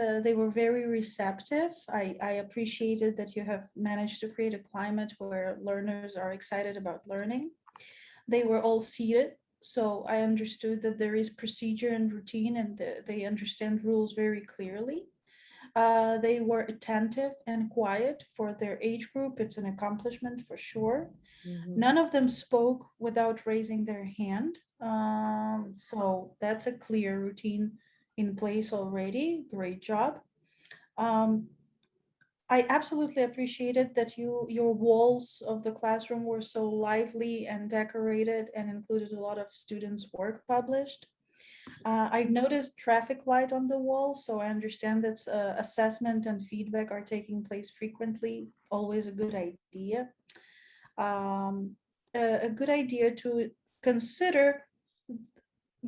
They were very receptive. I appreciated that you have managed to create a climate where learners are excited about learning. They were all seated, so I understood that there is procedure and routine, and they understand rules very clearly. They were attentive and quiet for their age group. It's an accomplishment for sure. Mhm. None of them spoke without raising their hand. So that's a clear routine in place already. Great job. Um, I absolutely appreciated that your walls of the classroom were so lively and decorated and included a lot of students' work published. I've noticed traffic light on the wall, so I understand that assessment and feedback are taking place frequently. Always a good idea. Um, a good idea to consider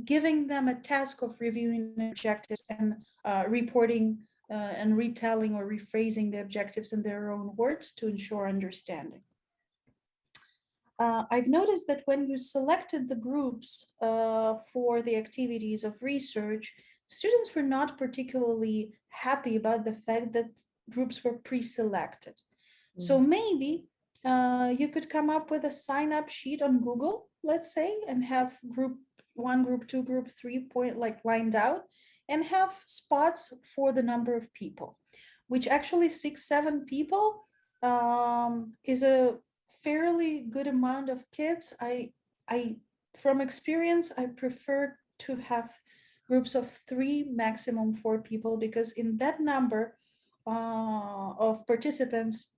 giving them a task of reviewing objectives and reporting and retelling or rephrasing the objectives in their own words to ensure understanding. I've noticed that when you selected the groups for the activities of research, students were not particularly happy about the fact that groups were pre-selected. So Mhm. maybe you could come up with a sign-up sheet on Google, let's say, and have group one, group two, group three point like lined out, and have spots for the number of people, which actually six, seven people is a fairly good amount of kids. I from experience, I prefer to have groups of three, maximum four people, because in that number of participants,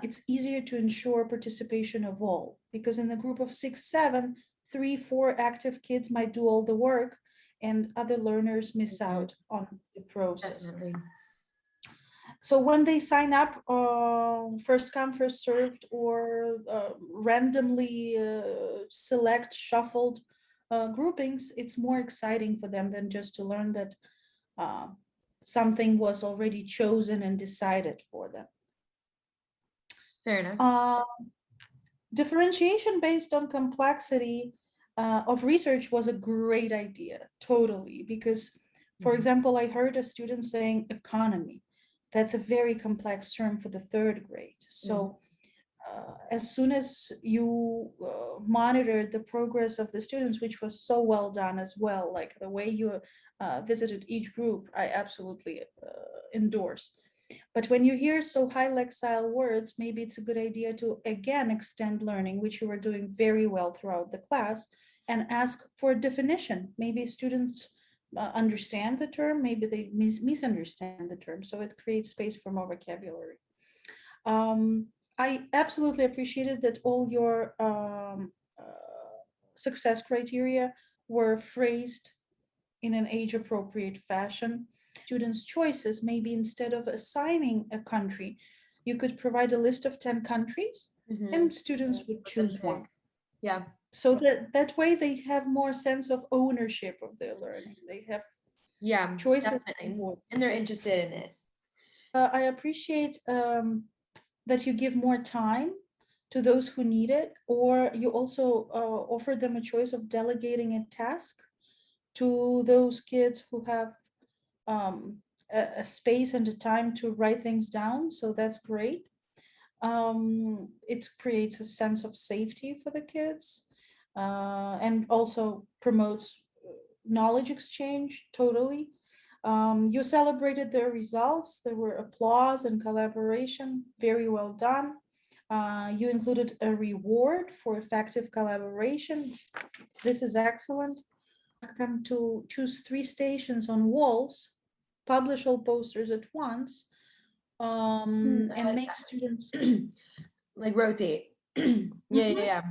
it's easier to ensure participation of all. Because in the group of six, seven, three, four active kids might do all the work, and other learners miss Mhm. out on the process. Definitely. So when they sign up, first come, first served, or randomly select shuffled groupings, it's more exciting for them than just to learn that uh, something was already chosen and decided for them. Fair enough. Uh, Differentiation based on complexity of research was a great idea, totally, because, for Mhm. example, I heard a student saying economy. That's a very complex term for the third grade. Mhm. So as soon as you monitored the progress of the students, which was so well done as well, like the way you visited each group, I absolutely endorse. But when you hear so high lexile words, maybe it's a good idea to again extend learning, which you were doing very well throughout the class, and ask for a definition. Maybe students understand the term, maybe they misunderstand the term. So it creates space for more vocabulary. Um, I absolutely appreciated that all your success criteria were phrased in an age appropriate fashion. Students' choices, maybe instead of assigning a country, you could provide a list of 10 countries Mhm. and students would Let them choose one. pick. Yeah. So that way they have more sense of ownership of their learning. They have Yeah, choices and definitely. And they're voices. interested in it. I appreciate that you give more time to those who need it, or you also offer them a choice of delegating a task to those kids who have um, a space and a time to write things down. So that's great. It creates a sense of safety for the kids and also promotes knowledge exchange totally. You celebrated their results. There were applause and collaboration. Very well done. You included a reward for effective collaboration. This is excellent. Them to choose three stations on walls, publish all posters at once, I and like make students that. Like rotate. Yeah, yeah, Mhm. yeah.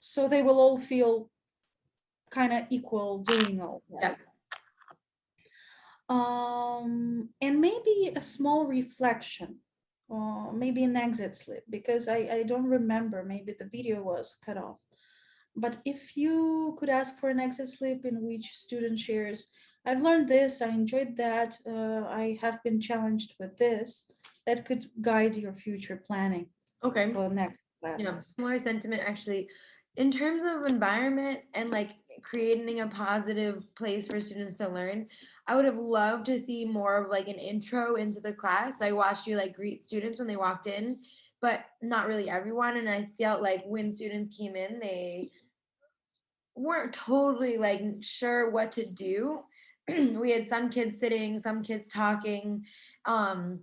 so they will all feel kind of equal doing all Yeah. that. And maybe a small reflection, maybe an exit slip, because I don't remember, maybe the video was cut off. But if you could ask for an exit slip in which student shares, I've learned this, I enjoyed that, I have been challenged with this, that could guide your future planning Okay. for next Yeah. classes. More sentiment actually. In terms of environment and like creating a positive place for students to learn. I would have loved to see more of like an intro into the class. I watched you like greet students when they walked in, but not really everyone. And I felt like when students came in, they weren't totally like sure what to do. We had some kids sitting, some kids talking. Um,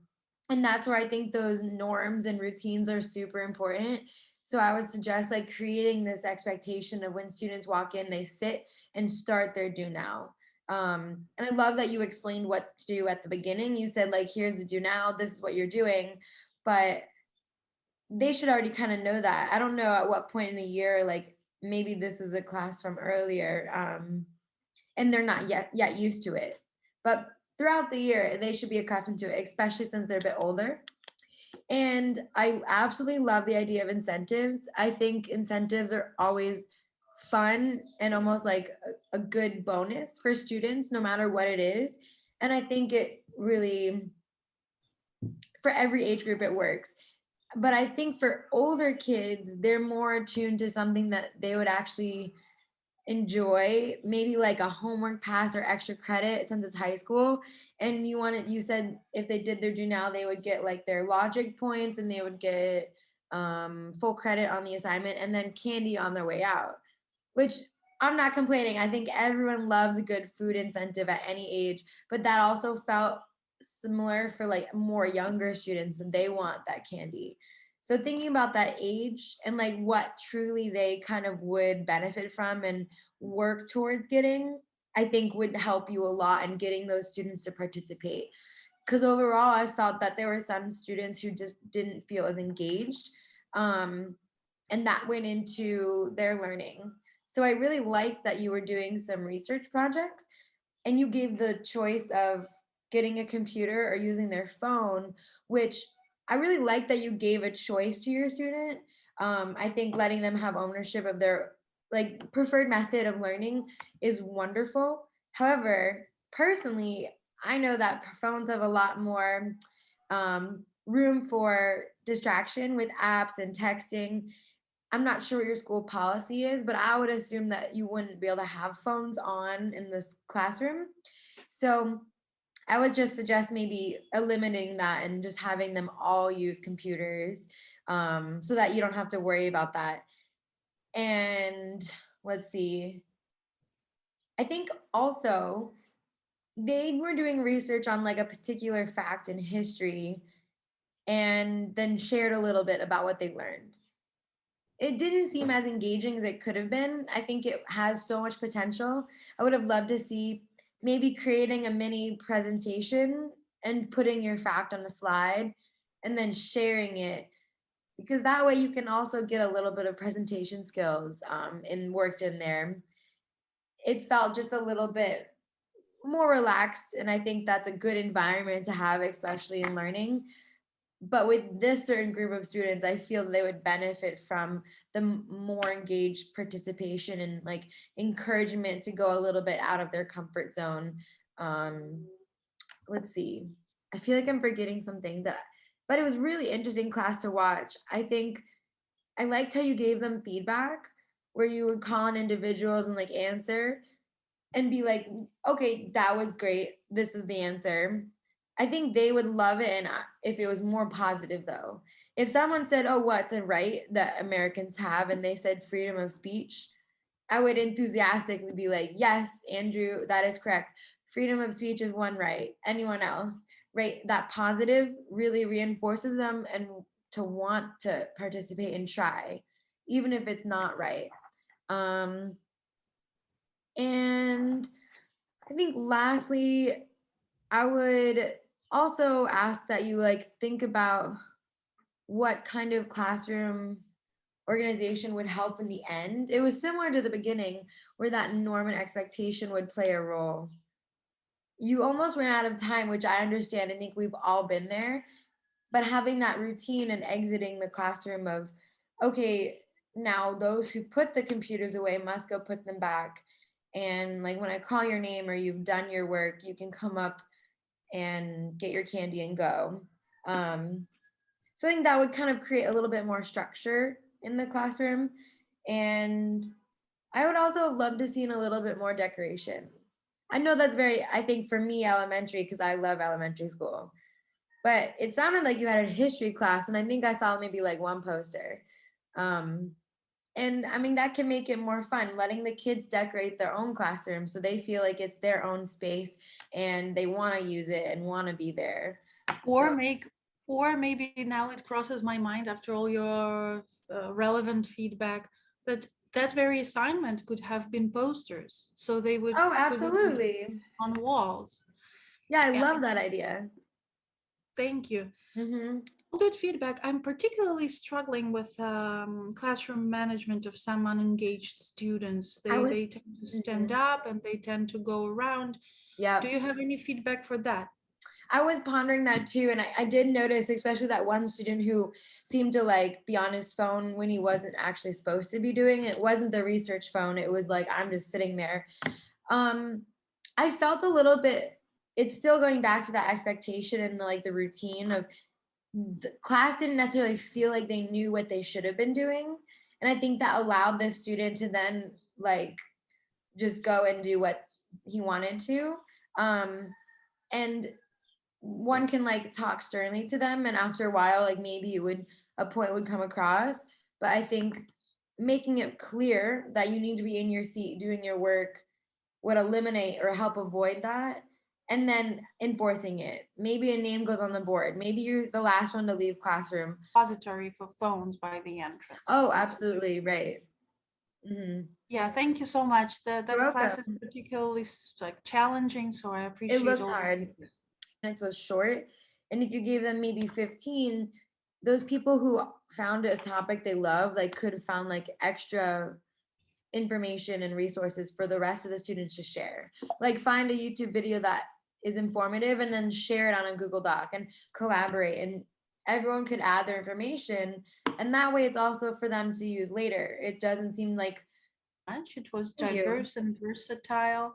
and that's where I think those norms and routines are super important. So I would suggest like creating this expectation of when students walk in, they sit and start their do now. And I love that you explained what to do at the beginning. You said like, here's the do now, this is what you're doing, but they should already kind of know that. I don't know at what point in the year, like maybe this is a class from earlier, and they're not yet used to it. But throughout the year, they should be accustomed to it, especially since they're a bit older. And I absolutely love the idea of incentives. I think incentives are always fun and almost like a good bonus for students, no matter what it is. And I think it really, for every age group, it works. But I think for older kids, they're more attuned to something that they would actually enjoy, maybe like a homework pass or extra credit since it's high school. And you said if they did their do now, they would get like their logic points and they would get full credit on the assignment and then candy on their way out, which I'm not complaining. I think everyone loves a good food incentive at any age, but that also felt similar for like more younger students and they want that candy. So thinking about that age and like what truly they kind of would benefit from and work towards getting, I think would help you a lot in getting those students to participate. Because overall, I felt that there were some students who just didn't feel as engaged. Um, and that went into their learning. So I really liked that you were doing some research projects and you gave the choice of getting a computer or using their phone, which I really like that you gave a choice to your student. I think letting them have ownership of their like preferred method of learning is wonderful. However, personally, I know that phones have a lot more room for distraction with apps and texting. I'm not sure what your school policy is, but I would assume that you wouldn't be able to have phones on in this classroom. So I would just suggest maybe eliminating that and just having them all use computers, so that you don't have to worry about that. And let's see. I think also they were doing research on like a particular fact in history and then shared a little bit about what they learned. It didn't seem as engaging as it could have been. I think it has so much potential. I would have loved to see maybe creating a mini presentation and putting your fact on a slide and then sharing it, because that way you can also get a little bit of presentation skills and worked in there. It felt just a little bit more relaxed, and I think that's a good environment to have, especially in learning. But with this certain group of students, I feel they would benefit from the more engaged participation and like encouragement to go a little bit out of their comfort zone. um let's see, I feel like I'm forgetting something that, but it was really interesting class to watch. I think I liked how you gave them feedback where you would call on individuals and like answer and be like, okay, that was great. This is the answer. I think they would love it. And if it was more positive, though, if someone said, oh, what's a right that Americans have, and they said freedom of speech, I would enthusiastically be like, yes, Andrew, that is correct. Freedom of speech is one right. Anyone else, right? That positive really reinforces them and to want to participate and try, even if it's not right. Um, and I think lastly, I would also ask that you like think about what kind of classroom organization would help in the end. It was similar to the beginning where that norm and expectation would play a role. You almost ran out of time, which I understand. I think we've all been there. But having that routine and exiting the classroom of, okay, now those who put the computers away must go put them back. And like when I call your name or you've done your work, you can come up and get your candy and go. Um, so I think that would kind of create a little bit more structure in the classroom. And I would also love to see in a little bit more decoration. I know that's very, I think for me, elementary, because I love elementary school. But it sounded like you had a history class, and I think I saw maybe like one poster. Um, and I mean, that can make it more fun, letting the kids decorate their own classroom so they feel like it's their own space and they want to use it and want to be there. Or So, make, or maybe now it crosses my mind after all your relevant feedback that that very assignment could have been posters, so oh, they would be absolutely. on walls. Yeah, I Yeah, love that idea. thank you. Mm-hmm. Good feedback. I'm particularly struggling with classroom management of some unengaged students. I was, They tend to stand mhm. up and they tend to go around. Do Yeah. you have any feedback for that? I was pondering that too. And I did notice, especially that one student who seemed to like be on his phone when he wasn't actually supposed to be doing it. It wasn't the research phone. It was like, I'm just sitting there. Um, I felt a little bit, it's still going back to that expectation and like the routine of the class didn't necessarily feel like they knew what they should have been doing. And I think that allowed this student to then like just go and do what he wanted to. Um, and one can like talk sternly to them, and after a while like maybe it would, a point would come across, but I think making it clear that you need to be in your seat doing your work would eliminate or help avoid that. And then enforcing it, maybe a name goes on the board, maybe you're the last one to leave classroom. Repository for phones by the entrance. Oh, That's absolutely right. Hmm. Yeah, thank you so much. You're That class is welcome. particularly like challenging, so I It appreciate looks all the hard. feedback. Minutes was short. And if you gave them maybe 15, those people who found a topic they love, like could have found like extra information and resources for the rest of the students to share. Like find a YouTube video that is informative and then share it on a Google Doc and collaborate, and everyone could add their information, and that way it's also for them to use later. It doesn't seem like, Much. It was thank you. diverse and versatile.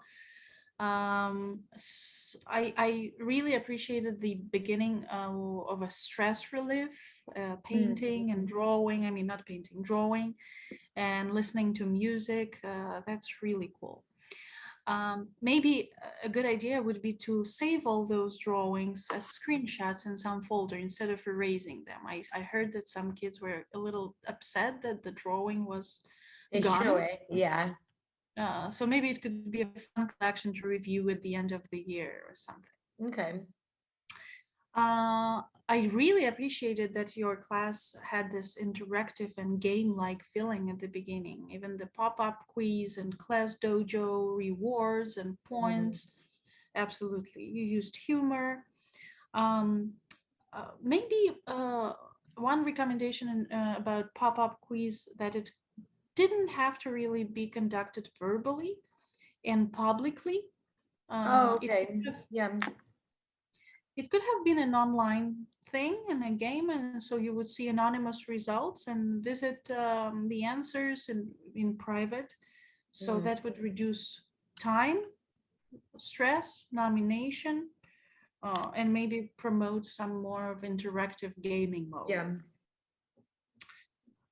I really appreciated the beginning of a stress relief, Mhm. painting and drawing. I mean, not painting, drawing and listening to music. That's really cool. Maybe a good idea would be to save all those drawings as screenshots in some folder instead of erasing them. I heard that some kids were a little upset that the drawing was Taken gone. away. Yeah. So maybe it could be a fun collection to review at the end of the year or something. Okay. I really appreciated that your class had this interactive and game-like feeling at the beginning. Even the pop-up quiz and class dojo rewards and Mhm. points. Absolutely. You used humor. Um, maybe one recommendation about pop-up quiz that it didn't have to really be conducted verbally and publicly. Oh, It could okay. have Yeah. it could have been an online thing and a game, and so you would see anonymous results and visit the answers in private. So Mhm. that would reduce time, stress, nomination, and maybe promote some more of interactive gaming mode. Yeah.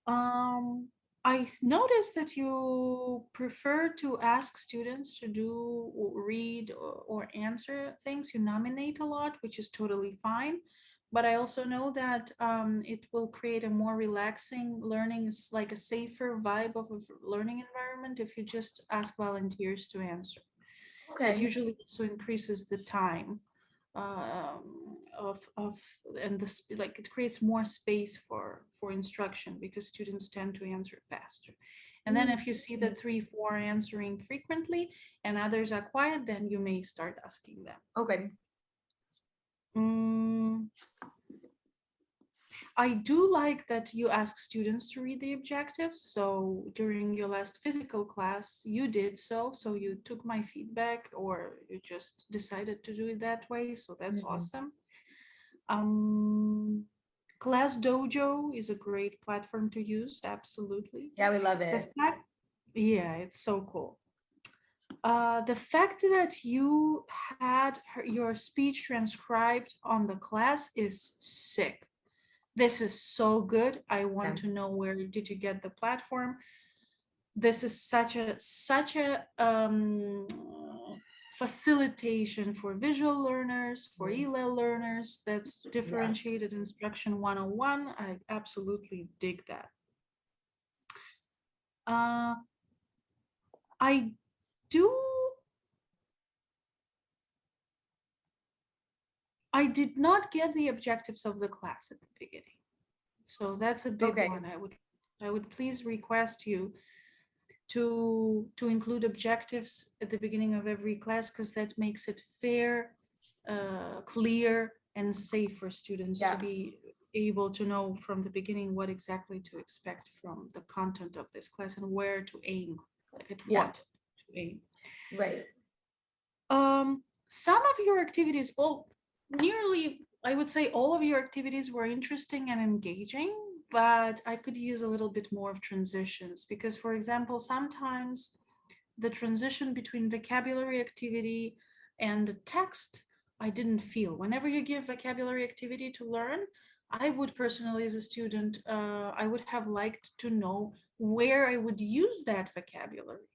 Um, I noticed that you prefer to ask students to do or read or answer things. You nominate a lot, which is totally fine. But I also know that it will create a more relaxing learning, it's like a safer vibe of a learning environment if you just ask volunteers to answer. It Okay. usually also increases the time of and this like it creates more space for instruction because students tend to answer faster. And then if you see Mhm. that 3 4 answering frequently and others are quiet, then you may start asking them. Okay. Mm, I do like that you ask students to read the objectives. So during your last physical class, you did so. So you took my feedback or you just decided to do it that way. So that's Mhm. awesome. Um, Class Dojo is a great platform to use. Absolutely. Yeah, we love The it. fact, yeah, it's so cool. The fact that you had your speech transcribed on the class is sick. This is so good. I want Yeah. to know where did you get the platform. this is such a facilitation for visual learners, for Mhm. ELL learners. That's Yeah. differentiated instruction 101. I absolutely dig that. uh, I do I did not get the objectives of the class at the beginning. So that's a big Okay. one. I would please request you to include objectives at the beginning of every class, because that makes it fair, clear, and safe for students to Yeah. be able to know from the beginning what exactly to expect from the content of this class and where to aim, like at Yeah. what to aim. Right. Some of your activities, all nearly, I would say all of your activities were interesting and engaging, but I could use a little bit more of transitions because, for example, sometimes the transition between vocabulary activity and the text, I didn't feel. Whenever you give vocabulary activity to learn, I would personally, as a student, I would have liked to know where I would use that vocabulary.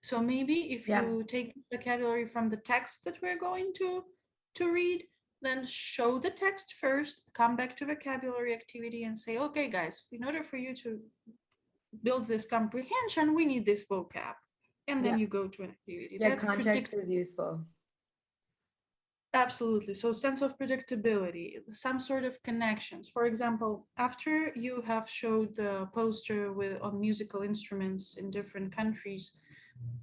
So maybe if Yeah. you take vocabulary from the text that we're going to read, then show the text first, come back to vocabulary activity and say, okay, guys, in order for you to build this comprehension, we need this vocab. And then Yeah. you go to an activity. Yeah. That's Context is useful. absolutely. So sense of predictability, some sort of connections. For example, after you have showed the poster with on musical instruments in different countries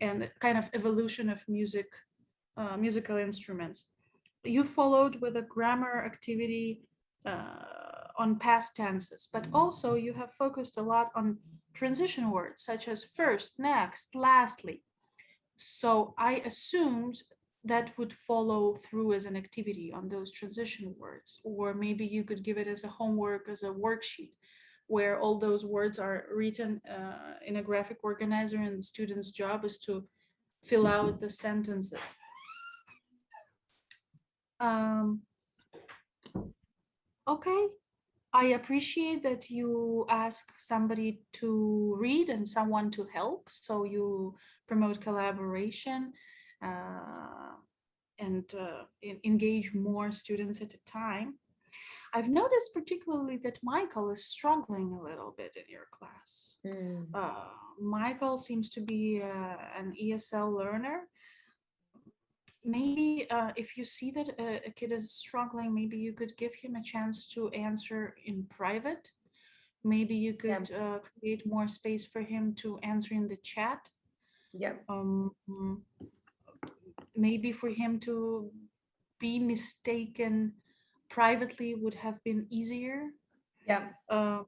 and the kind of evolution of musical instruments, you followed with a grammar activity on past tenses, but also you have focused a lot on transition words such as first, next, lastly. So I assumed that would follow through as an activity on those transition words, or maybe you could give it as a homework, as a worksheet, where all those words are written in a graphic organizer, and the student's job is to fill out the sentences. Um, okay, I appreciate that you ask somebody to read and someone to help, so you promote collaboration. Uh, and engage more students at a time. I've noticed particularly that Michael is struggling a little bit in your class. Mm. Michael seems to be an ESL learner. Maybe if you see that a kid is struggling, maybe you could give him a chance to answer in private. Maybe you Yeah. could create more space for him to answer in the chat. Yeah. Um, Maybe for him to be mistaken privately would have been easier. Yeah. Uh,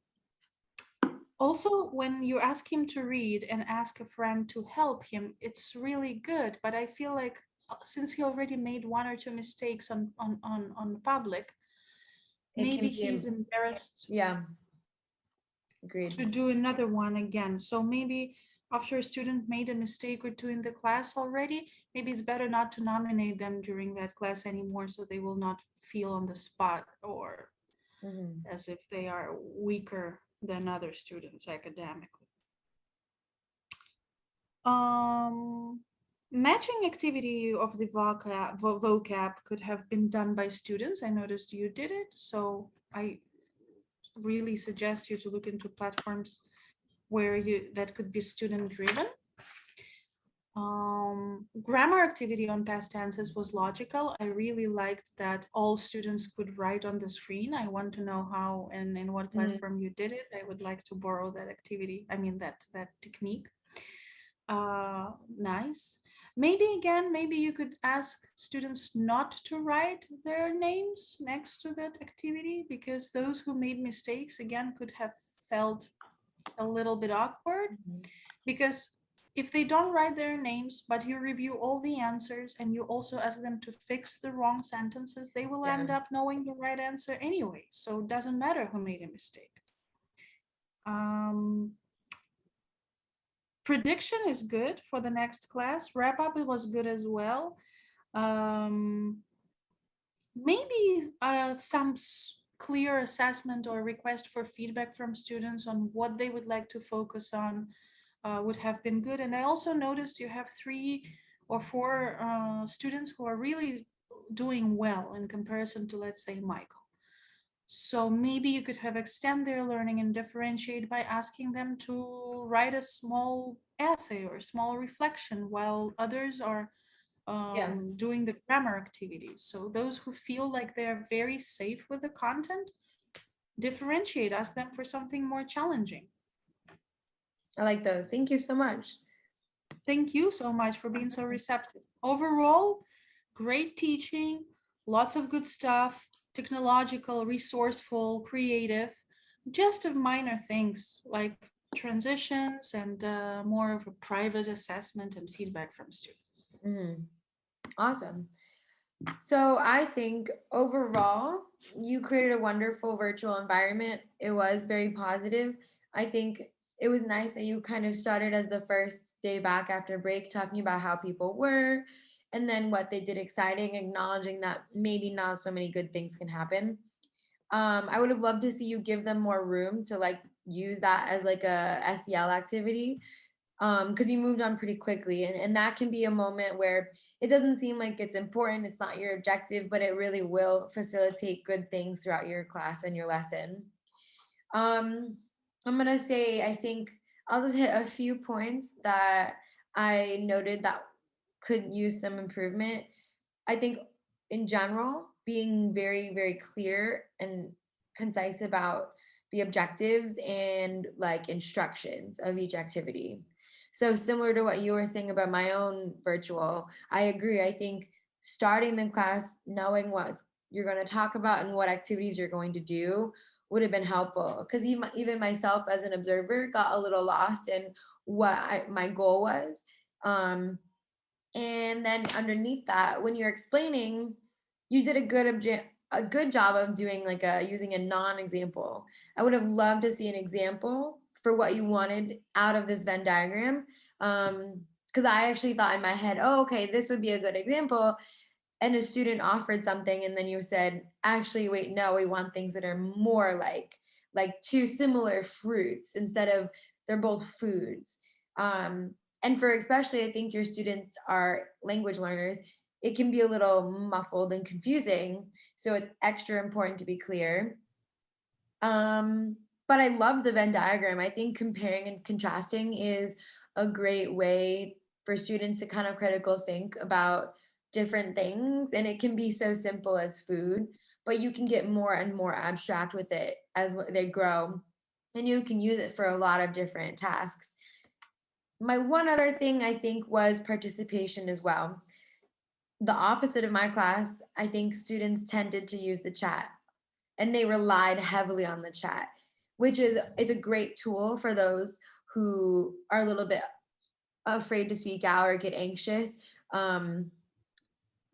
Also, when you ask him to read and ask a friend to help him, it's really good. But I feel like since he already made one or two mistakes on public, It maybe can be. he's embarrassed Yeah. Agreed. to do another one again. So maybe after a student made a mistake or two in the class already, maybe it's better not to nominate them during that class anymore so they will not feel on the spot or Hmm. as if they are weaker than other students academically. Um, Matching activity of the vocab could have been done by students. I noticed you did it, so I really suggest you to look into platforms where you that could be student driven. Grammar activity on past tenses was logical. I really liked that all students could write on the screen. I want to know how and in what Hmm. platform you did it. I would like to borrow that activity. I mean that technique. Nice. Maybe again, maybe you could ask students not to write their names next to that activity because those who made mistakes again could have felt a little bit awkward because if they don't write their names but you review all the answers and you also ask them to fix the wrong sentences, they will Yeah. end up knowing the right answer anyway, so it doesn't matter who made a mistake. um, Prediction is good for the next class. Wrap up, it was good as well. um, Maybe some clear assessment or request for feedback from students on what they would like to focus on would have been good. And I also noticed you have 3 or 4 students who are really doing well in comparison to, let's say, Michael. So maybe you could have extend their learning and differentiate by asking them to write a small essay or small reflection while others are Yeah, doing the grammar activities. So those who feel like they're very safe with the content, differentiate, ask them for something more challenging. I like those. Thank you so much. Thank you so much for being so receptive. Overall, great teaching, lots of good stuff, technological, resourceful, creative, just of minor things like transitions and more of a private assessment and feedback from students. Mhm. Awesome. So I think overall, you created a wonderful virtual environment. It was very positive. I think it was nice that you kind of started as the first day back after break, talking about how people were and then what they did exciting, acknowledging that maybe not so many good things can happen. I would have loved to see you give them more room to like use that as like a SEL activity because you moved on pretty quickly. And that can be a moment where it doesn't seem like it's important, it's not your objective, but it really will facilitate good things throughout your class and your lesson. Um, I'm going to say, I think I'll just hit a few points that I noted that could use some improvement. I think in general, being very, very clear and concise about the objectives and like instructions of each activity. So, similar to what you were saying about my own virtual, I agree. I think starting the class, knowing what you're going to talk about and what activities you're going to do would have been helpful. Because even myself as an observer got a little lost in what my goal was. Um, and then underneath that, when you're explaining, you did a good job of doing like a using a non-example. I would have loved to see an example for what you wanted out of this Venn diagram. Because I actually thought in my head, oh, okay, this would be a good example. And a student offered something, and then you said, actually, wait, no, we want things that are more like two similar fruits instead of they're both foods. Um, and for especially, I think your students are language learners, it can be a little muffled and confusing. So it's extra important to be clear. But I love the Venn diagram. I think comparing and contrasting is a great way for students to kind of critical think about different things. And it can be so simple as food, but you can get more and more abstract with it as they grow. And you can use it for a lot of different tasks. My one other thing I think was participation as well. The opposite of my class, I think students tended to use the chat and they relied heavily on the chat, which is it's a great tool for those who are a little bit afraid to speak out or get anxious. Um,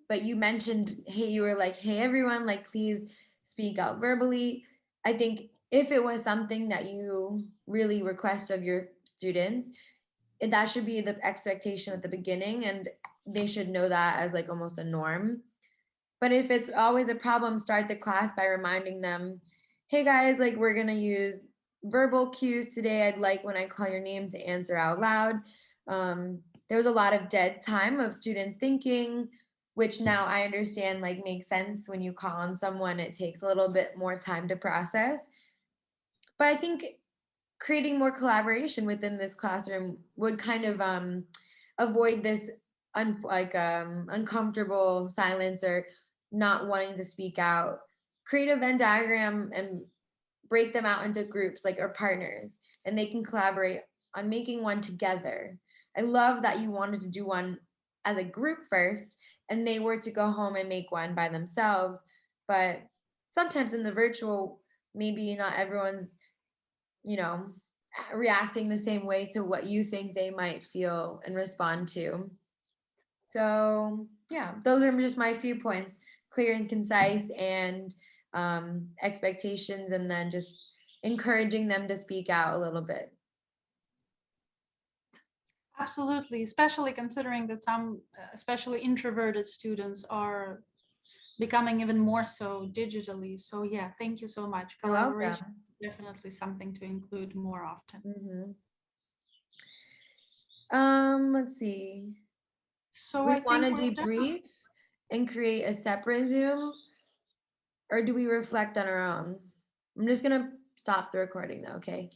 but you mentioned, hey, you were like, hey, everyone, like, please speak out verbally. I think if it was something that you really request of your students, that should be the expectation at the beginning, and they should know that as like almost a norm. But if it's always a problem, start the class by reminding them, hey guys, like we're going to use verbal cues today. I'd like when I call your name to answer out loud. There was a lot of dead time of students thinking, which now I understand like makes sense when you call on someone, it takes a little bit more time to process. But I think creating more collaboration within this classroom would kind of avoid this uncomfortable silence or not wanting to speak out. Create a Venn diagram and break them out into groups like or partners, and they can collaborate on making one together. I love that you wanted to do one as a group first, and they were to go home and make one by themselves. But sometimes in the virtual, maybe not everyone's you know, reacting the same way to what you think they might feel and respond to. So, yeah, those are just my few points clear and concise, and expectations, and then just encouraging them to speak out a little bit. Absolutely, especially considering that some, especially introverted students, are becoming even more so digitally. So, yeah, thank you so much. You're Collaboration welcome. is definitely something to include more often. Hmm. Let's see. Do So we I want think to we're done. debrief and create a separate Zoom, or do we reflect on our own? I'm just gonna stop the recording though, okay?